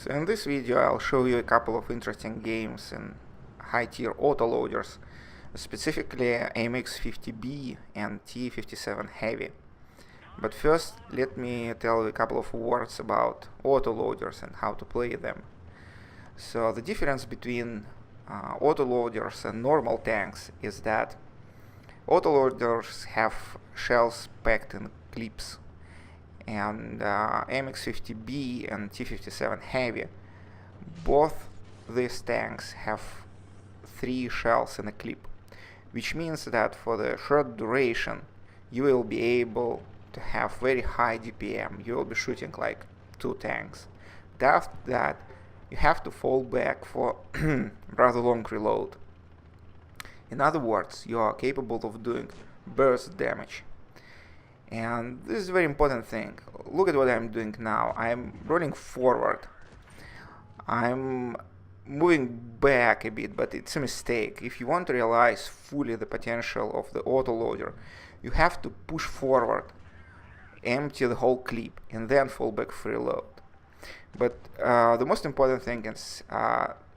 So in this video I'll show you a couple of interesting games in high-tier autoloaders, specifically AMX-50B and T-57 Heavy. But first let me tell you a couple of words about autoloaders and how to play them. So the difference between autoloaders and normal tanks is that autoloaders have shells packed in clips, and AMX-50B and T-57 Heavy, both these tanks have 3 shells in a clip, which means that for the short duration you will be able to have very high DPM. You will be shooting like 2 tanks. But after that you have to fall back for rather long reload. In other words, you are capable of doing burst damage. And this is a very important thing. Look at what I'm doing now. I'm rolling forward. I'm moving back a bit, but it's a mistake. If you want to realize fully the potential of the autoloader, you have to push forward, empty the whole clip, and then fall back for reload. But the most important thing is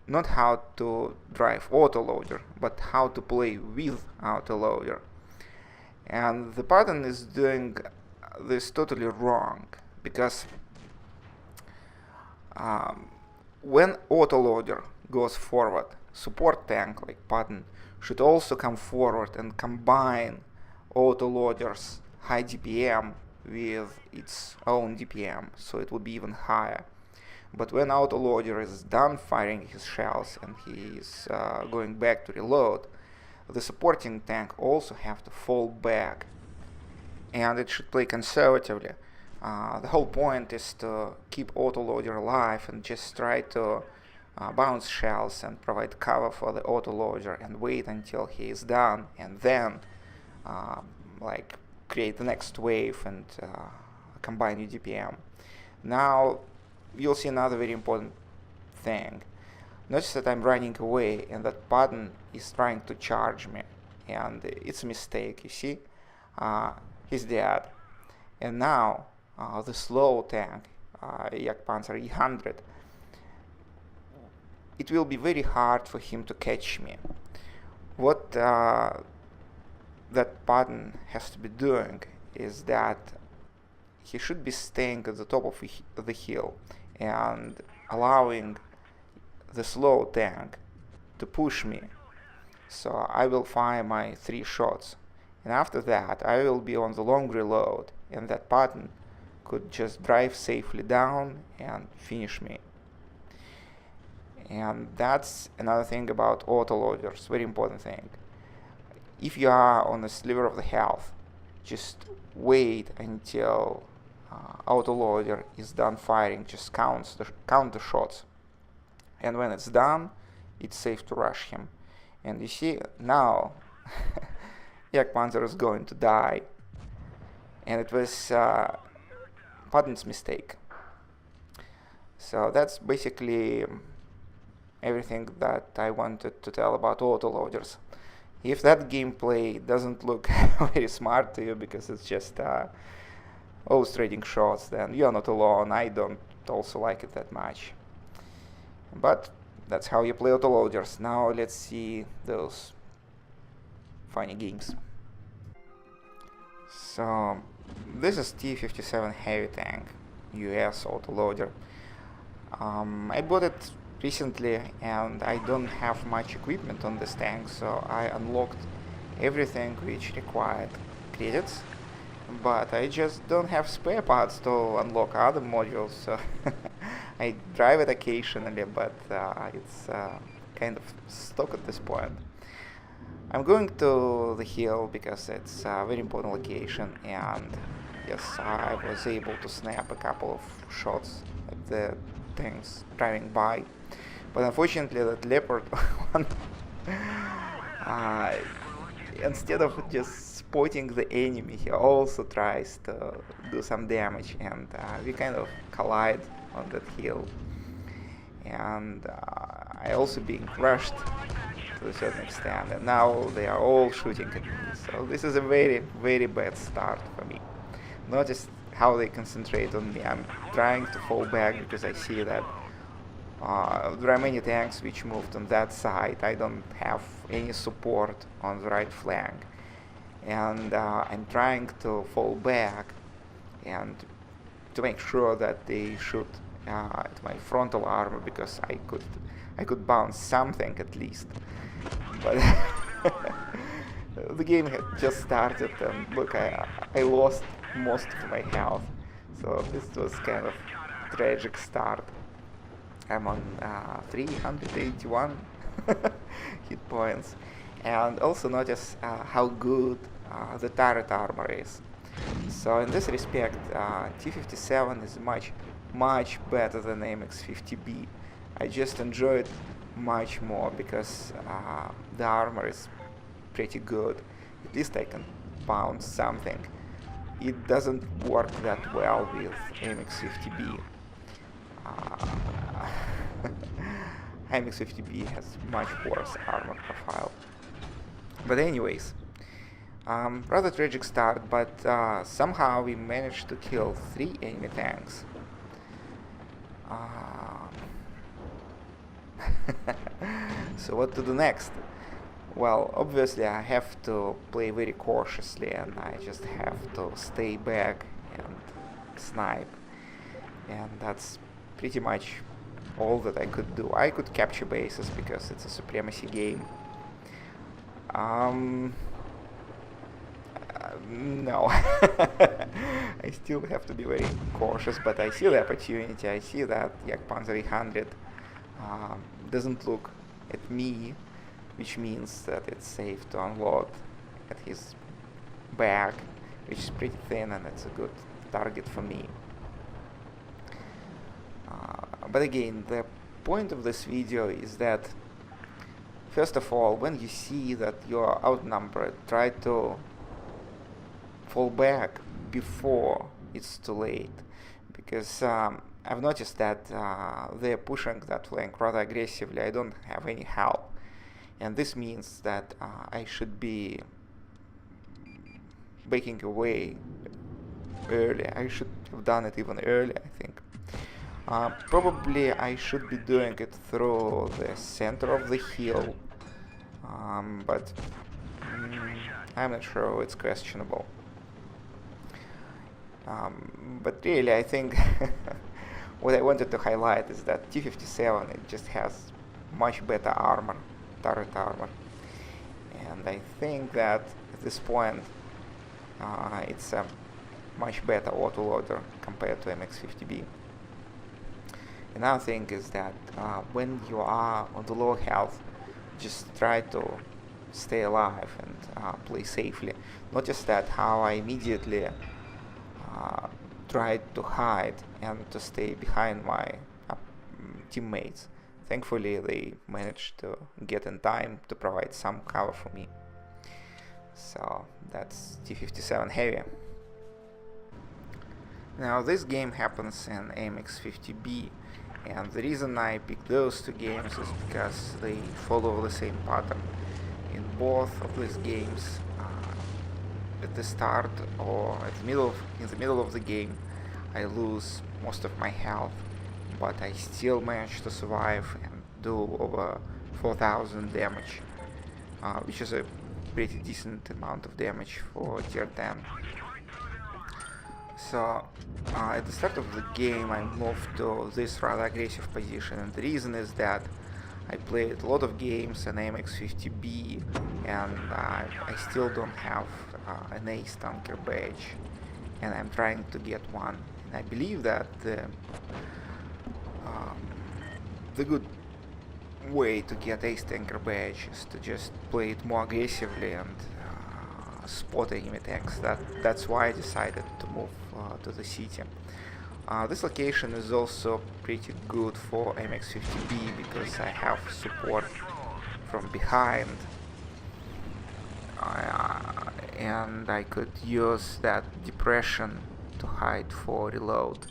not how to drive autoloader, but how to play with autoloader. And the pattern is doing this totally wrong, because when autoloader goes forward, support tank like pattern should also come forward and combine autoloader's high DPM with its own DPM, so it will be even higher. But when autoloader is done firing his shells and he is going back to reload, the supporting tank also have to fall back, and it should play conservatively. The whole point is to keep autoloader alive and just try to bounce shells and provide cover for the autoloader and wait until he is done, and then like create the next wave and combine your DPM. Now you'll see another very important thing. Notice that I'm running away and that pattern is trying to charge me, and it's a mistake, you see? He's dead. And now the slow tank, Panzer E100, it will be very hard for him to catch me. What that pattern has to be doing is that he should be staying at the top of the hill and allowing the slow tank to push me. So I will fire my 3 shots, and after that I will be on the long reload, and that pattern could just drive safely down and finish me. And that's another thing about autoloaders, very important thing. If you are on a sliver of the health, just wait until autoloader is done firing, just count the shots. And when it's done, it's safe to rush him. And you see, now Panzer is going to die. And it was pattern's mistake. So that's basically everything that I wanted to tell about autoloaders. If that gameplay doesn't look very smart to you because it's just illustrating shots, then you're not alone. I don't also like it that much. But that's how you play autoloaders. Now let's see those funny games. So this is T-57 Heavy tank, US autoloader. I bought it recently and I don't have much equipment on this tank, so I unlocked everything which required credits, but I just don't have spare parts to unlock other modules, so I drive it occasionally, but it's kind of stuck at this point. I'm going to the hill because it's a very important location, and yes, I was able to snap a couple of shots at the things driving by. But unfortunately that leopard one, instead of just spotting the enemy, he also tries to do some damage, and we kind of collide on that hill, and I also being crushed to a certain extent, and now they are all shooting at me. So this is a very, very bad start for me. Notice how they concentrate on me. I'm trying to fall back because I see that There are many tanks which moved on that side. I don't have any support on the right flank, and I'm trying to fall back and to make sure that they shoot at my frontal armor, because I could bounce something at least. But the game had just started, and look, I lost most of my health, so this was kind of tragic start. I'm on 381 hit points, and also notice how good the turret armor is. So in this respect, T57 is much better than MX50B. I just enjoy it much more because the armor is pretty good. At least I can bounce something. It doesn't work that well with MX50B. MX50B has much worse armor profile. But anyways, rather tragic start, but somehow we managed to kill 3 enemy tanks. So what to do next? Well, obviously I have to play very cautiously, and I just have to stay back and snipe. And that's pretty much all that I could do. I could capture bases because it's a supremacy game. No. I still have to be very cautious, but I see the opportunity. I see that Panzer 100 doesn't look at me, which means that it's safe to unload at his back, which is pretty thin, and it's a good target for me. But again, the point of this video is that, first of all, when you see that you're outnumbered, try to fall back before it's too late, because I've noticed that they're pushing that flank rather aggressively. I don't have any help, and this means that I should be breaking away early. I should have done it even earlier, I think. Probably I should be doing it through the center of the hill, but I'm not sure. It's questionable. But really, I think what I wanted to highlight is that T57, it just has much better armor, turret armor, and I think that at this point it's a much better autoloader compared to MX50B. Another thing is that when you are on the low health, just try to stay alive and play safely. Notice that how I immediately tried to hide and to stay behind my teammates. Thankfully, they managed to get in time to provide some cover for me. So that's T57 Heavy. Now this game happens in MX50B, and the reason I picked those two games is because they follow the same pattern. In both of these games, at the start or in the middle of the game, I lose most of my health, but I still manage to survive and do over 4,000 damage, which is a pretty decent amount of damage for tier 10. So at the start of the game I moved to this rather aggressive position, and the reason is that I played a lot of games in MX50B, and I still don't have an ace tanker badge, and I'm trying to get one. And I believe that the good way to get ace tanker badge is to just play it more aggressively and spot enemy tanks. That's why I decided to move to the city. This location is also pretty good for MX50B because I have support from behind, and I could use that depression to hide for reload.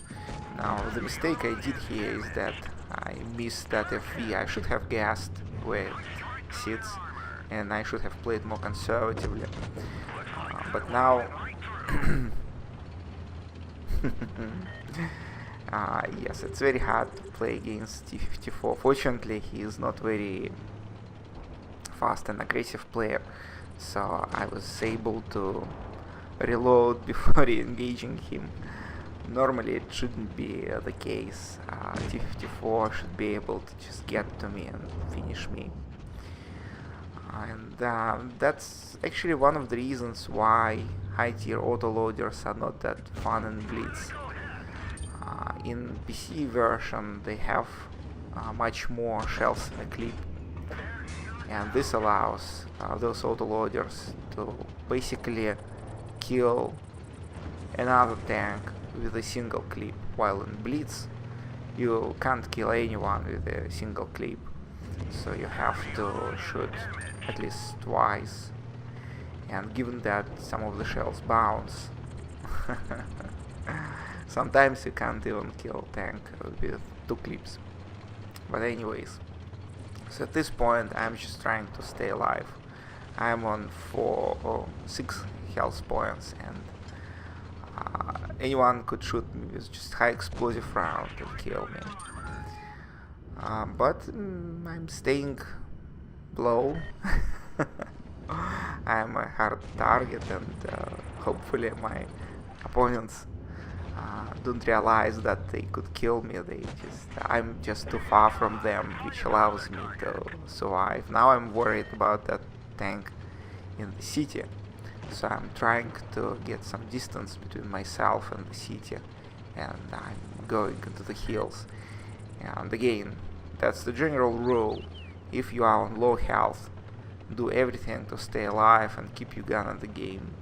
Now the mistake I did here is that I missed that FV. I should have guessed where it sits, and I should have played more conservatively. But now Yes, it's very hard to play against T-54. Fortunately, he is not very fast and aggressive player, so I was able to reload before engaging him. Normally it shouldn't be the case. T-54 should be able to just get to me and finish me. And that's actually one of the reasons why high-tier autoloaders are not that fun in Blitz. In PC version they have much more shells in the clip, and this allows those autoloaders to basically kill another tank with a single clip, while in Blitz you can't kill anyone with a single clip, so you have to shoot at least twice, and given that some of the shells bounce, sometimes you can't even kill a tank with 2 clips. But anyways, so at this point I'm just trying to stay alive. I'm on 4 or 6 health points, and anyone could shoot me with just high explosive round and kill me. But I'm staying low. I'm a hard target, and hopefully my opponents don't realize that they could kill me. I'm just too far from them, which allows me to survive. Now I'm worried about that tank in the city, so I'm trying to get some distance between myself and the city, and I'm going into the hills. And again, that's the general rule: if you are on low health, do everything to stay alive and keep your gun in the game.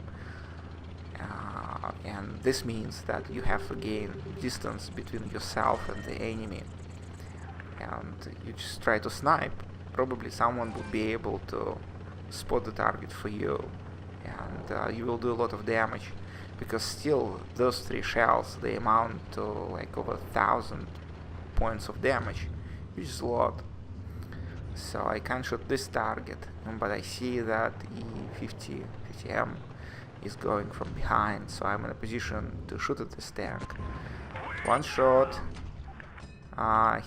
And this means that you have to gain distance between yourself and the enemy, and you just try to snipe. Probably someone will be able to spot the target for you, and you will do a lot of damage, because still those 3 shells, they amount to like over 1,000 points of damage, which is a lot. So I can't shoot this target, but I see that E50M is going from behind, so I'm in a position to shoot at this tank. One shot,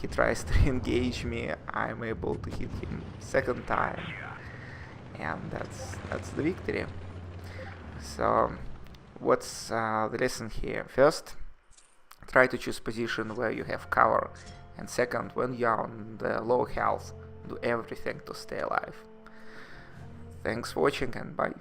he tries to engage me, I'm able to hit him second time, and that's the victory. So what's the lesson here? First, try to choose position where you have cover, and second, when you are on the low health, do everything to stay alive. Thanks for watching, and bye.